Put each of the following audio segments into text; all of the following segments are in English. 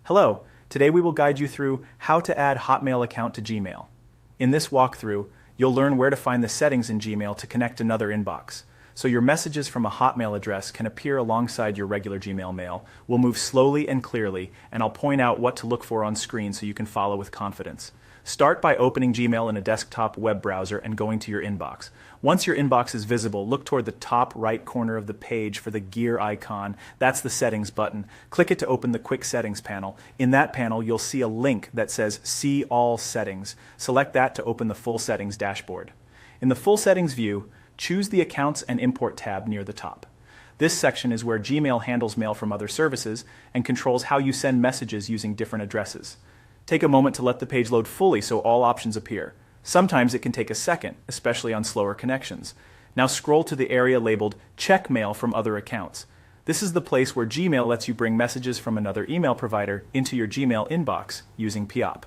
Hello, today we will guide you through how to add Hotmail account to Gmail. In this walkthrough, you'll learn where to find the settings in Gmail to connect another inbox. So your messages from a Hotmail address can appear alongside your regular Gmail mail. We'll move slowly and clearly, and I'll point out what to look for on screen so you can follow with confidence. Start by opening Gmail in a desktop web browser and going to your inbox. Once your inbox is visible, look toward the top right corner of the page for the gear icon. That's the settings button. Click it to open the quick settings panel. In that panel, you'll see a link that says See All Settings. Select that to open the full settings dashboard. In the full settings view, choose the Accounts and Import tab near the top. This section is where Gmail handles mail from other services and controls how you send messages using different addresses. Take a moment to let the page load fully so all options appear. Sometimes it can take a second, especially on slower connections. Now scroll to the area labeled Check Mail from Other Accounts. This is the place where Gmail lets you bring messages from another email provider into your Gmail inbox using PIOP.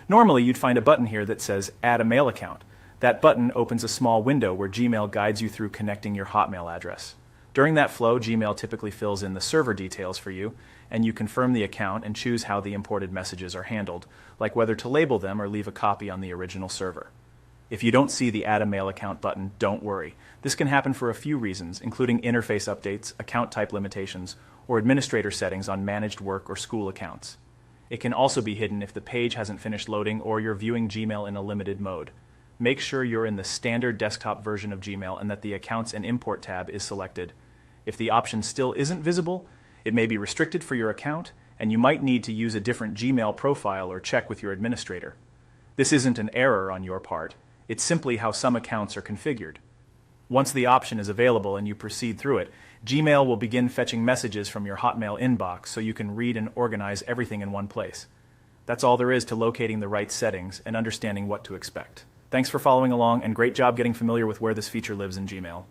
Normally you'd find a button here that says Add a Mail Account. That button opens a small window where Gmail guides you through connecting your Hotmail address. During that flow, Gmail typically fills in the server details for you, and you confirm the account and choose how the imported messages are handled, like whether to label them or leave a copy on the original server. If you don't see the Add a Mail Account button, don't worry. This can happen for a few reasons, including interface updates, account type limitations, or administrator settings on managed work or school accounts. It can also be hidden if the page hasn't finished loading or you're viewing Gmail in a limited mode. Make sure you're in the standard desktop version of Gmail and that the Accounts and Import tab is selected. If the option still isn't visible, it may be restricted for your account, and you might need to use a different Gmail profile or check with your administrator. This isn't an error on your part. It's simply how some accounts are configured. Once the option is available and you proceed through it, Gmail will begin fetching messages from your Hotmail inbox so you can read and organize everything in one place. That's all there is to locating the right settings and understanding what to expect. Thanks for following along, and great job getting familiar with where this feature lives in Gmail.